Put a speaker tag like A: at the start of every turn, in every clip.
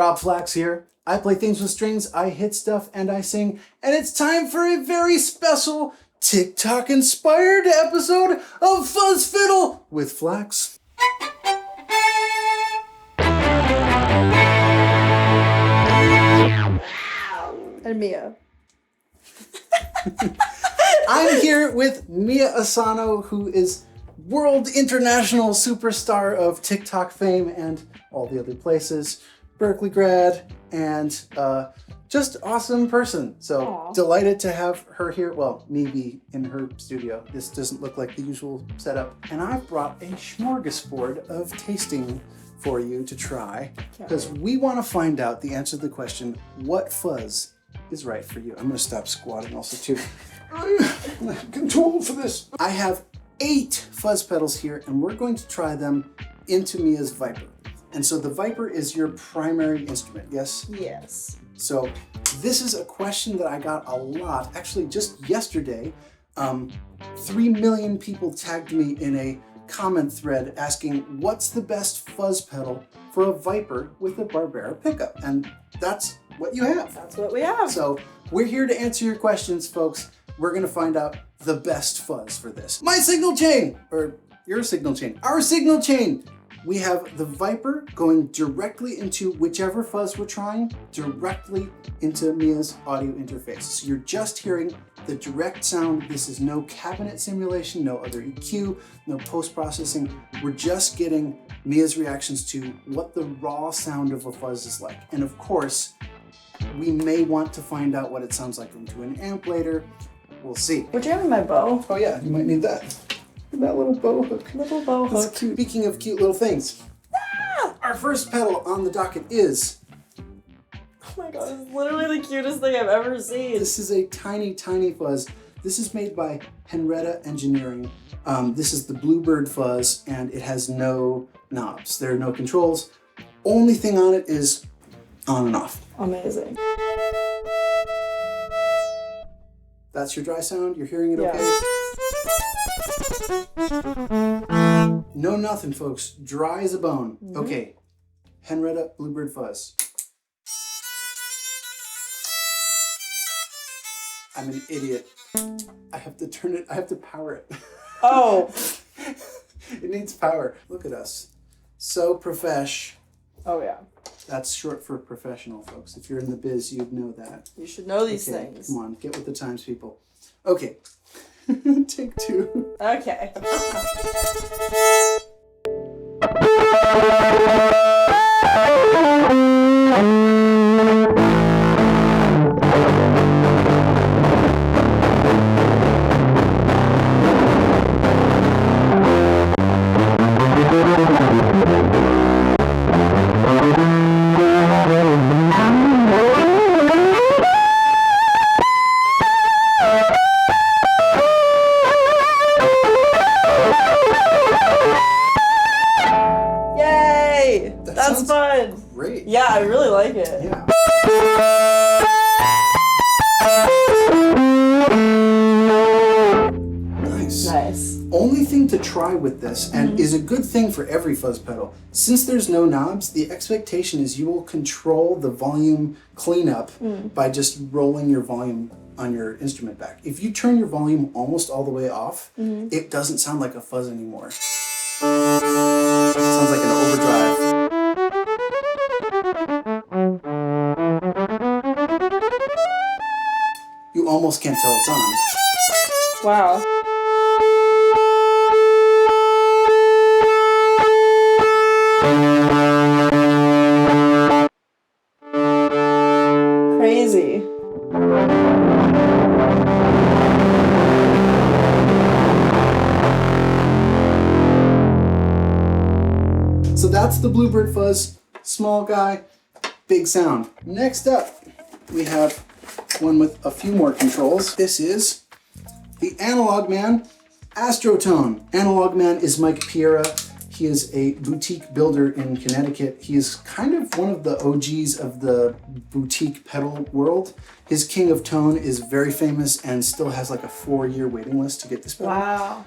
A: Rob Flax here. I play things with strings, I hit stuff, and I sing. And it's time for a very special TikTok-inspired episode of Fuzz Fiddle with Flax.
B: And Mia.
A: I'm here with Mia Asano, who is world international superstar of TikTok fame and all the other places. Berkeley grad and just awesome person. So
B: Aww.
A: Delighted to have her here. Well, maybe in her studio. This doesn't look like the usual setup. And I've brought a smorgasbord of tasting for you to try because we want to find out the answer to the question, what fuzz is right for you? I'm going to stop squatting also too. I'm too old for this. I have 8 fuzz pedals here and we're going to try them into Mia's Viper. And so the Viper is your primary instrument, yes?
B: Yes.
A: So this is a question that I got a lot. Actually, just yesterday, 3 million people tagged me in a comment thread asking, what's the best fuzz pedal for a Viper with a Barbera pickup? And that's what you have.
B: That's what we have.
A: So we're here to answer your questions, folks. We're gonna find out the best fuzz for this. My signal chain, or your signal chain, our signal chain. We have the Viper going directly into whichever fuzz we're trying, directly into Mia's audio interface. So you're just hearing the direct sound. This is no cabinet simulation, no other EQ, no post-processing. We're just getting Mia's reactions to what the raw sound of a fuzz is like. And of course, we may want to find out what it sounds like into an amp later. We'll see.
B: We're jamming my bow.
A: Oh yeah, you might need that. That little bow hook.
B: Little bow hook.
A: That's cute. Speaking of cute little things, our first pedal on the docket is...
B: Oh my god, it's literally the cutest thing I've ever seen.
A: This is a tiny, tiny fuzz. This is made by Henretta Engineering. This is the Bluebird fuzz, and it has no knobs. There are no controls. Only thing on it is on and off.
B: Amazing.
A: That's your dry sound. You're hearing it
B: Yeah.
A: okay? No nothing, folks. Dry as a bone.
B: Mm-hmm.
A: Okay. Henretta Bluebird fuzz. I'm an idiot. I have to turn it, I have to power it.
B: Oh.
A: It needs power. Look at us. So profesh.
B: Oh yeah.
A: That's short for professional, folks. If you're in the biz, you'd know that.
B: You should know these
A: Okay,
B: things.
A: come on, get with the times, people. Okay. Take 2.
B: Okay. Yay! That's fun.
A: Great.
B: Yeah, I really like it.
A: Yeah. Nice.
B: Nice.
A: Only thing to try with this, and is a good thing for every fuzz pedal, since there's no knobs, the expectation is you will control the volume cleanup by just rolling your volume on your instrument back. If you turn your volume almost all the way off, it doesn't sound like a fuzz anymore. It sounds like an overdrive. You almost can't tell it's on.
B: Wow. Crazy.
A: So that's the Bluebird fuzz. Small guy, big sound. Next up, we have one with a few more controls. This is the Analogman Astrotone. Analogman is Mike Piera. He is a boutique builder in Connecticut. He is kind of one of the OGs of the boutique pedal world. His King of Tone is very famous and still has like a 4-year waiting list to get this pedal.
B: Wow.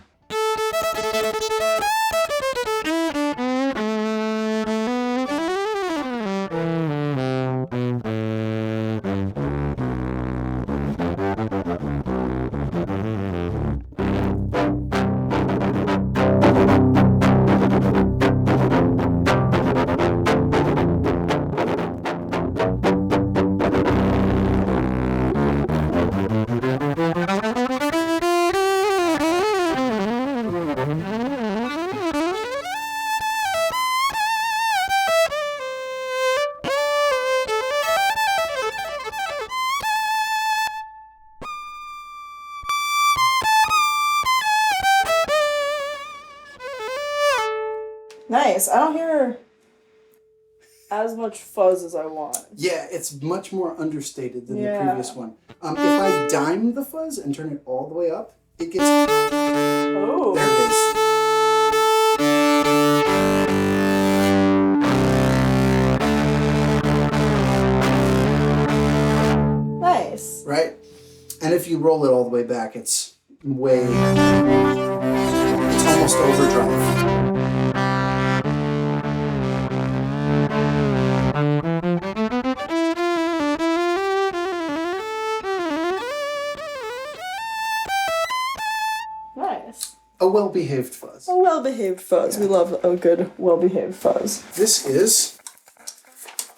B: Nice. I don't hear as much fuzz as I want.
A: Yeah, it's much more understated than the previous one. If I dime the fuzz and turn it all the way up, it gets...
B: Oh.
A: There it is.
B: Nice.
A: Right? And if you roll it all the way back, it's way... It's almost overdrive.
B: Nice.
A: A well-behaved fuzz.
B: A well-behaved fuzz. We love a good well-behaved fuzz.
A: This is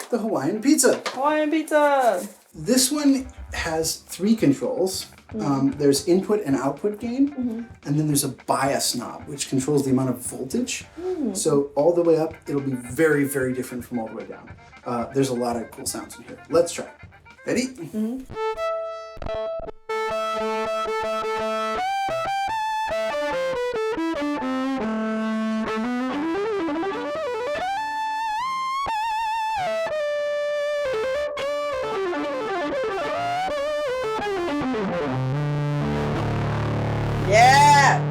A: the Hawaiian pizza.
B: Hawaiian pizza!
A: This one has 3 controls. There's input and output gain, and then there's a bias knob, which controls the amount of voltage. So all the way up, it'll be very, very different from all the way down. There's a lot of cool sounds in here. Let's try. Ready?
B: Yeah!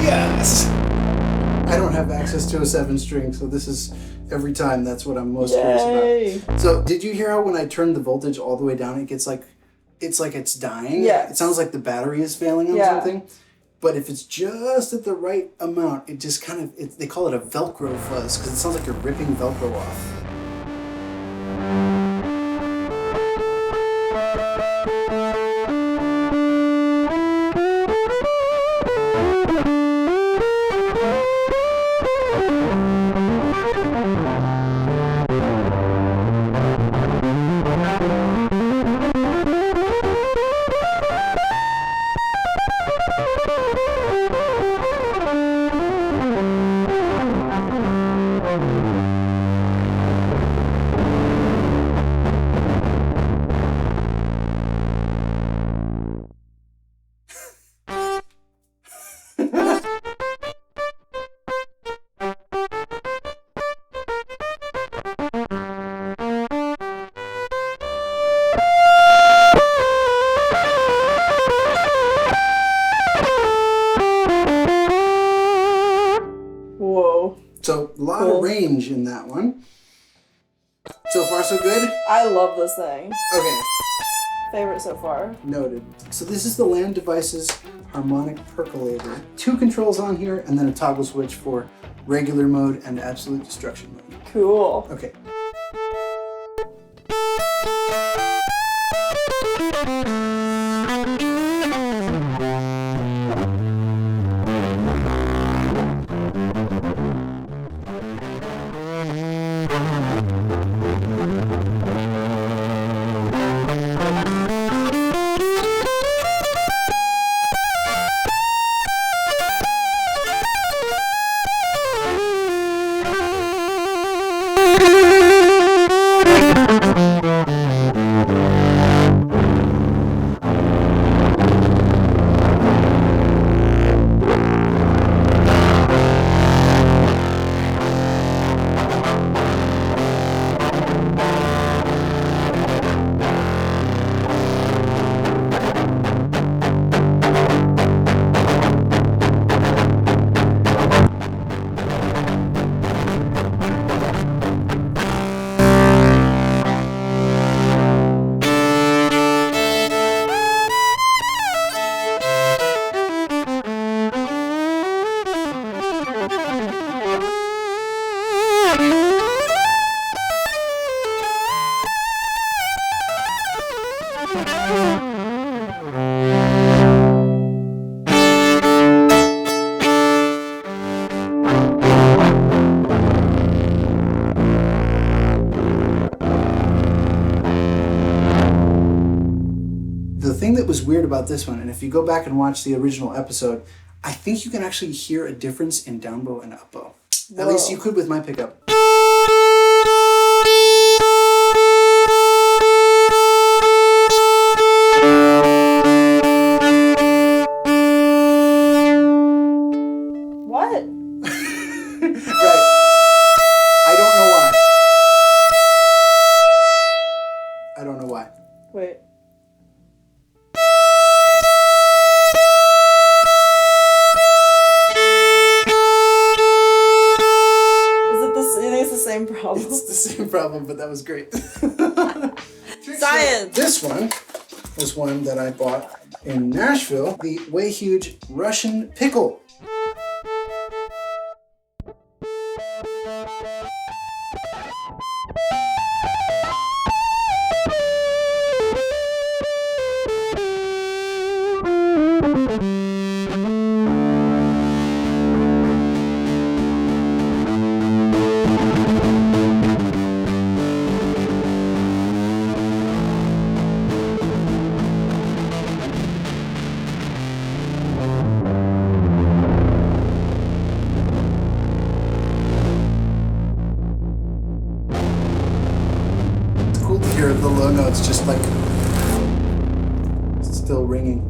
A: Yes! I don't have access to a 7-string, so this is every time that's what I'm most curious about. So did you hear how when I turned the voltage all the way down, it gets like it's dying?
B: Yeah.
A: It sounds like the battery is failing on something. But if it's just at the right amount, it just kind of, they call it a Velcro fuzz because it sounds like you're ripping Velcro off. So a lot of range in that one. So far, so good?
B: I love this thing.
A: Okay.
B: Favorite so far.
A: Noted. So this is the Land Devices Harmonic Percolator. 2 controls on here, and then a toggle switch for regular mode and absolute destruction mode.
B: Cool.
A: Okay. The thing that was weird about this one, and if you go back and watch the original episode, I think you can actually hear a difference in down bow and up bow.
B: Whoa.
A: At least you could with my pickup.
B: What?
A: Right. I don't know why. I don't know why.
B: Wait. Same problem.
A: It's the same problem, but that was great.
B: Science!
A: This one was one that I bought in Nashville, the way huge Russian Pickle. Hear the low notes just like still ringing.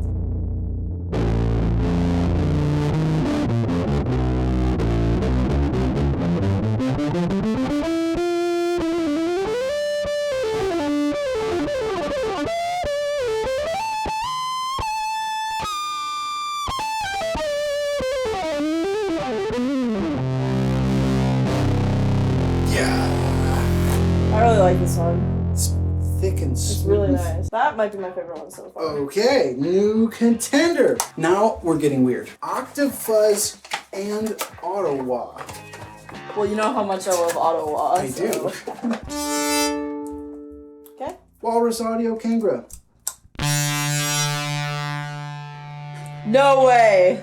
A: Yeah.
B: I really like this one.
A: Thick and
B: It's
A: smooth.
B: really nice. That might be my favorite one so far.
A: Okay, new contender. Now we're getting weird. Octave Fuzz and Ottawa.
B: Well, you know how much I love Ottawa.
A: I do.
B: Okay.
A: Walrus Audio Kangra.
B: No way.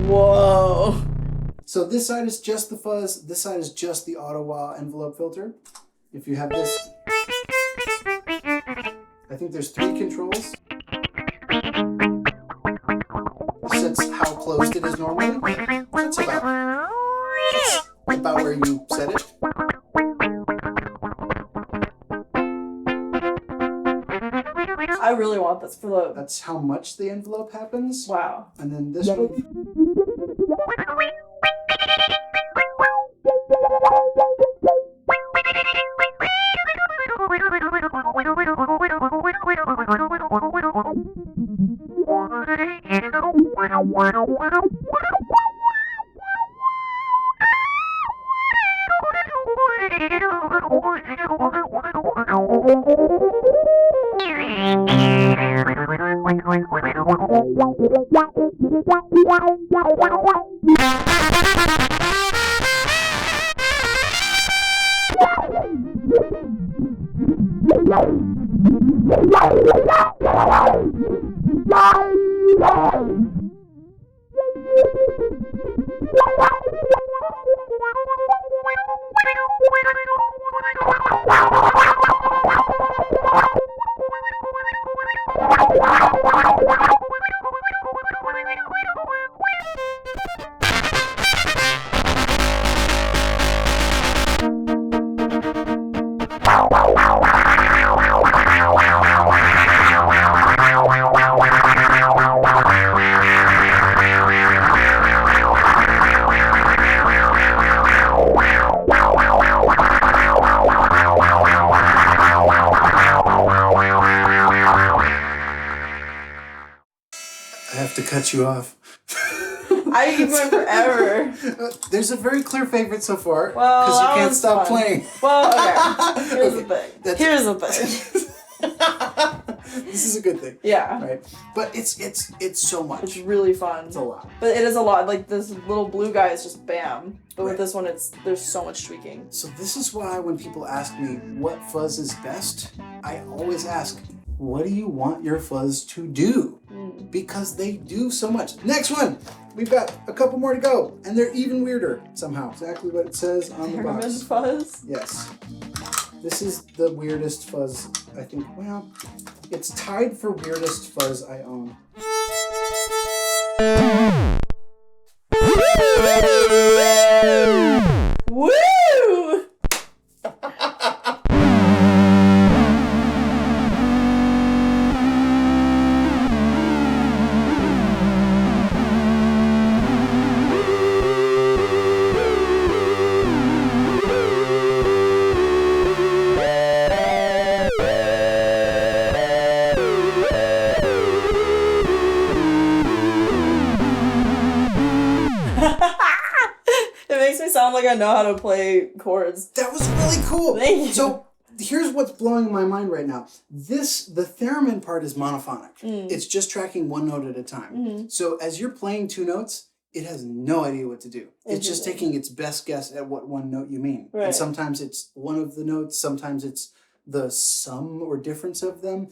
B: Whoa.
A: So this side is just the fuzz, this side is just the Ottawa envelope filter. If you have this, I think there's 3 controls. This sets how closed it is normally. That's about where you set it.
B: I really want this for the...
A: That's how much the envelope happens.
B: Wow.
A: And then this one. cut you off.
B: I can keep going forever.
A: There's a very clear favorite so far.
B: Well,
A: because you
B: that
A: can't
B: was
A: stop
B: fun.
A: playing.
B: Well, okay. Here's
A: Okay,
B: the thing.
A: that's-
B: Here's the thing.
A: This is a good thing.
B: Yeah.
A: Right. But it's so much.
B: It's really fun.
A: It's a lot.
B: But it is a lot. Like this little blue guy is just bam. But
A: Right.
B: with this one, there's so much tweaking.
A: So this is why when people ask me what fuzz is best, I always ask, what do you want your fuzz to do? Because they do so much. Next one! We've got a couple more to go, and they're even weirder somehow. Exactly what it says on the
B: Theremin
A: box.
B: Fuzz.
A: Yes. This is the weirdest fuzz, I think. Well, it's tied for weirdest fuzz I own.
B: Woo! It makes me sound like I know how to play chords.
A: That was really cool.
B: Thank you.
A: So here's what's blowing my mind right now. The theremin part is monophonic. It's just tracking one note at a time. So as you're playing two notes, it has no idea what to do. It's just taking its best guess at what one note you mean.
B: Right.
A: And sometimes it's one of the notes, sometimes it's the sum or difference of them.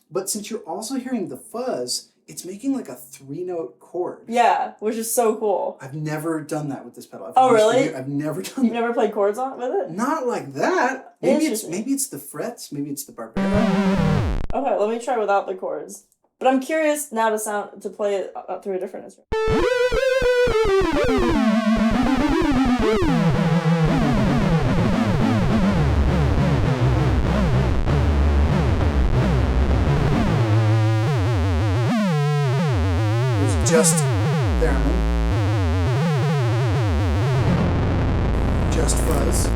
A: But since you're also hearing the fuzz, it's making like a 3-note chord.
B: Yeah, which is so cool.
A: I've never done that with this pedal.
B: Oh, really?
A: I've never done
B: You've
A: that.
B: never played chords on with it?
A: Not like that. Maybe
B: Interesting.
A: it's the frets. Maybe it's the barbara.
B: Okay, let me try without the chords. But I'm curious now to play it through a different instrument.
A: It's just theremin. Just fuzz.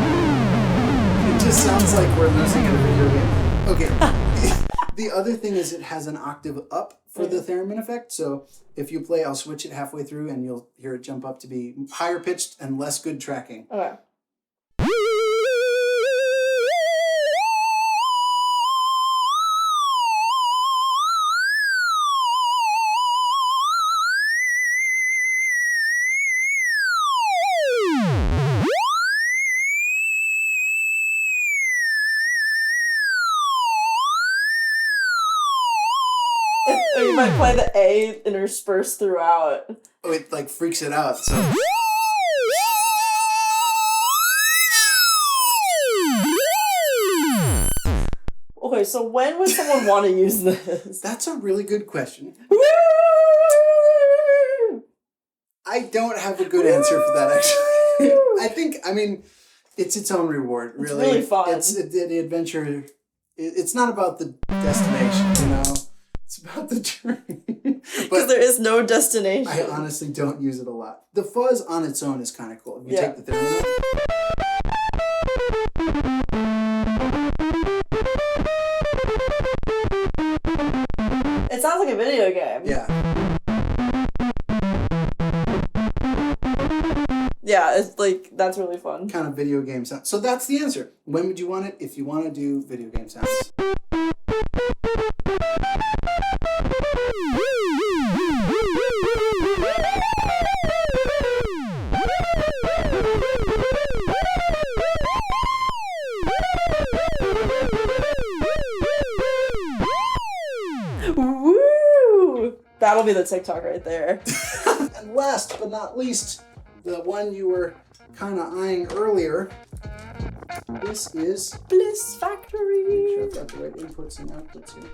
A: It just sounds like we're losing in a video game. Okay. The other thing is it has an octave up for the theremin effect. So if you play, I'll switch it halfway through and you'll hear it jump up to be higher pitched and less good tracking.
B: Okay. Or you might play the A interspersed throughout.
A: Oh, it like freaks it out. So
B: Okay, so when would someone want to use this?
A: that's a really good question.
B: Woo!
A: I don't have a good answer for that actually. I mean, it's its own reward, really.
B: It's really fun.
A: It's the adventure. It's not about the destination, you know. It's about the journey.
B: Because
A: But
B: there is no destination.
A: I honestly don't use it a lot. The fuzz on its own is kind of cool. If you
B: Yeah.
A: take the theremin out.
B: It sounds like a video game.
A: Yeah.
B: Yeah, it's like, that's really fun.
A: Kind of video game sound. So that's the answer. When would you want it? If you want to do video game sounds.
B: Woo! That'll be the TikTok right there.
A: And last but not least, the one you were kind of eyeing earlier. This is.
B: Bliss
A: Make
B: Factory.
A: sure I've got the right inputs and outputs here.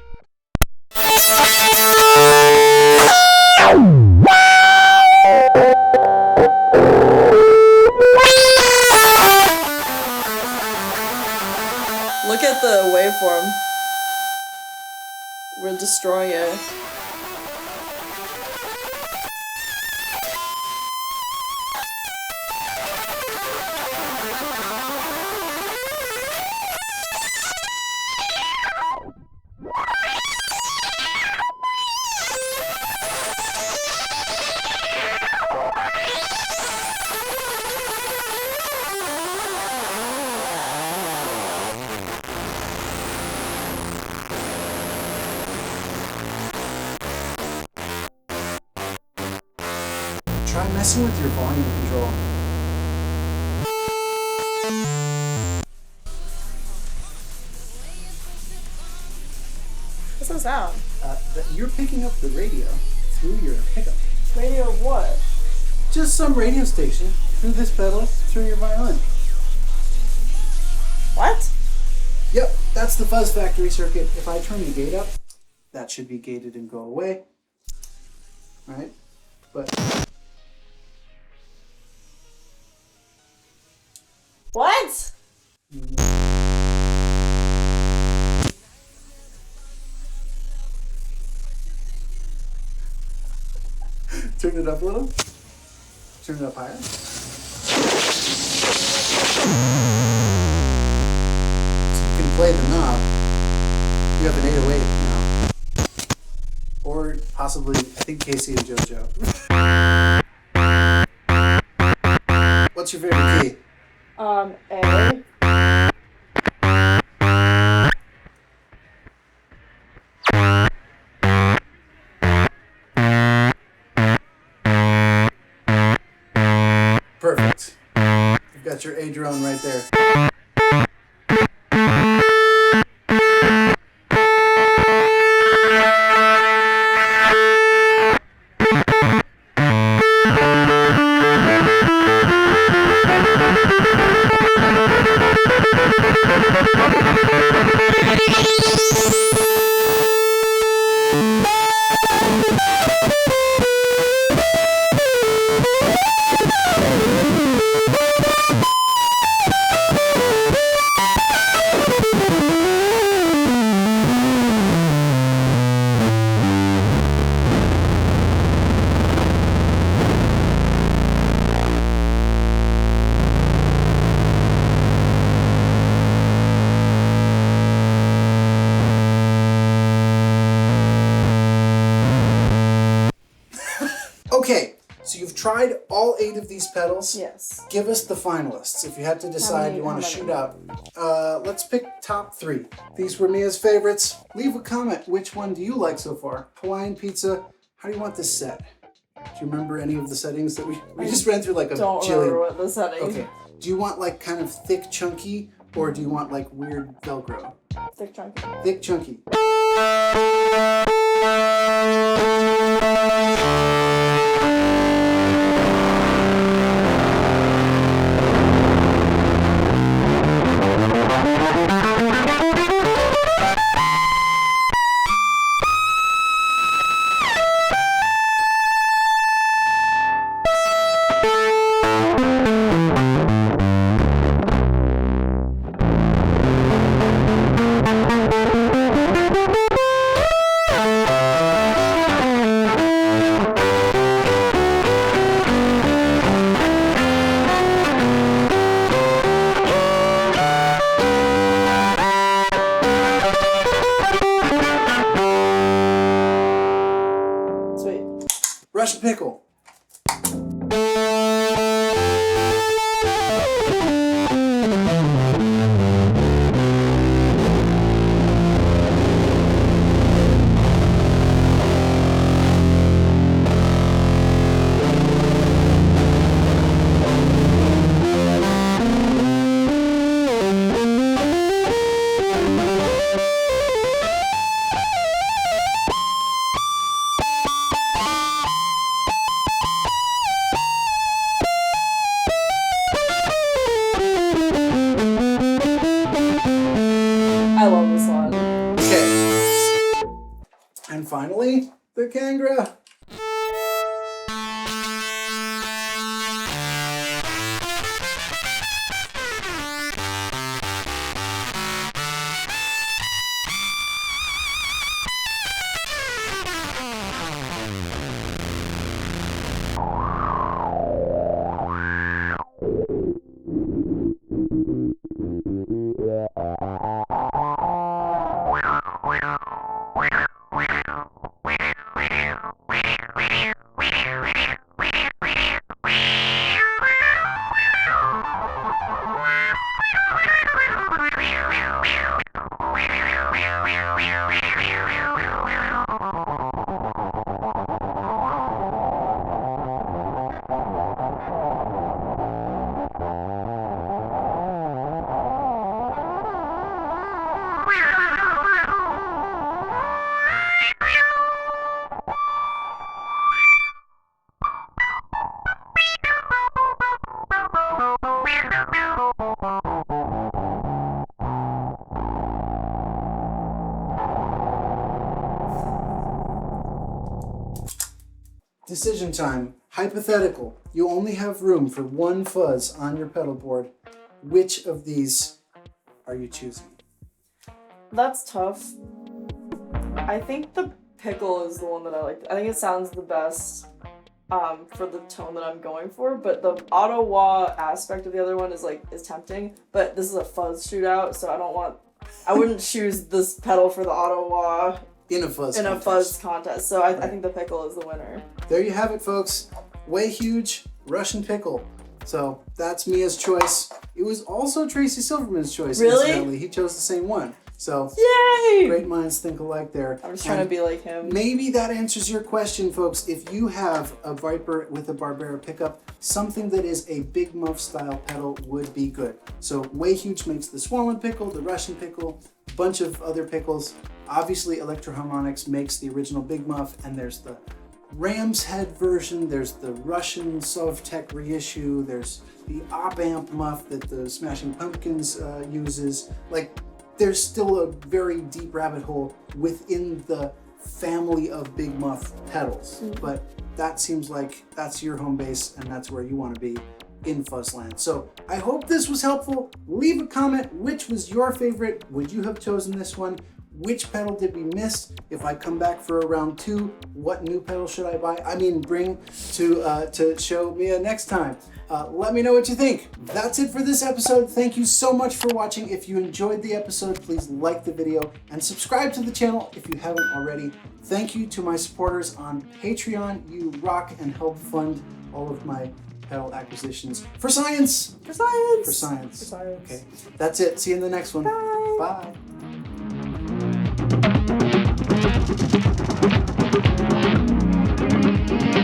B: Look at the waveform. We're destroying it.
A: messing with your volume control.
B: What's the sound?
A: You're picking up the radio through your pickup.
B: Radio of what?
A: Just some radio station through this pedal, through your violin.
B: What?
A: Yep, that's the Fuzz Factory circuit. If I turn the gate up, that should be gated and go away. Right? But...
B: What?
A: Turn it up a little. Turn it up higher. So you can play the knob. You have an 808 now. Or possibly, I think Casey and JoJo. What's your favorite key?
B: A.
A: Perfect. You've got your A drone right there. Okay, so you've tried all 8 of these pedals.
B: Yes.
A: Give us the finalists. If you had to decide you want to shoot out, let's pick top 3. These were Mia's favorites. Leave a comment. Which one do you like so far? Hawaiian pizza. How do you want this set? Do you remember any of the settings that we just ran through? Like a
B: Don't
A: chili.
B: remember what the setting.
A: Okay. Do you want like kind of thick, chunky, or do you want like weird Velcro?
B: Thick chunky.
A: Thick, chunky. Russian Pickle.
B: I love this one.
A: Okay. And finally, the Kangra. decision time. Hypothetical. You only have room for one fuzz on your pedal board. Which of these are you choosing?
B: That's tough. I think the Pickle is the one that I like. I think it sounds the best for the tone that I'm going for, but the auto wah aspect of the other one is tempting, but this is a fuzz shootout, so I wouldn't choose this pedal for the auto wah
A: in a fuzz
B: contest. So I think the Pickle is the winner.
A: There you have it, folks. Way huge Russian Pickle. So that's Mia's choice. It was also Tracy Silverman's choice.
B: Really?
A: Incidentally. He chose the same one. So
B: yay!
A: Great minds think alike there.
B: I'm just trying to be like him.
A: Maybe that answers your question, folks. If you have a Viper with a Barbera pickup, something that is a Big Muff style pedal would be good. So Way Huge makes the Swollen Pickle, the Russian Pickle, a bunch of other pickles. Obviously Electro-Harmonix makes the original Big Muff, and there's the Ram's Head version, there's the Russian Sovtek reissue, there's the op-amp muff that the Smashing Pumpkins uses. There's still a very deep rabbit hole within the family of Big Muff pedals, but that seems like that's your home base and that's where you want to be in Fuzzland. So I hope this was helpful. Leave a comment. Which was your favorite? Would you have chosen this one? Which pedal did we miss? If I come back for a round 2, what new pedal should I buy? Bring to show Mia next time. Let me know what you think. That's it for this episode. Thank you so much for watching. If you enjoyed the episode, please like the video and subscribe to the channel if you haven't already. Thank you to my supporters on Patreon. You rock and help fund all of my pedal acquisitions for science.
B: For science.
A: For science.
B: For science.
A: Okay, that's it. See you in the next one.
B: Bye.
A: Bye.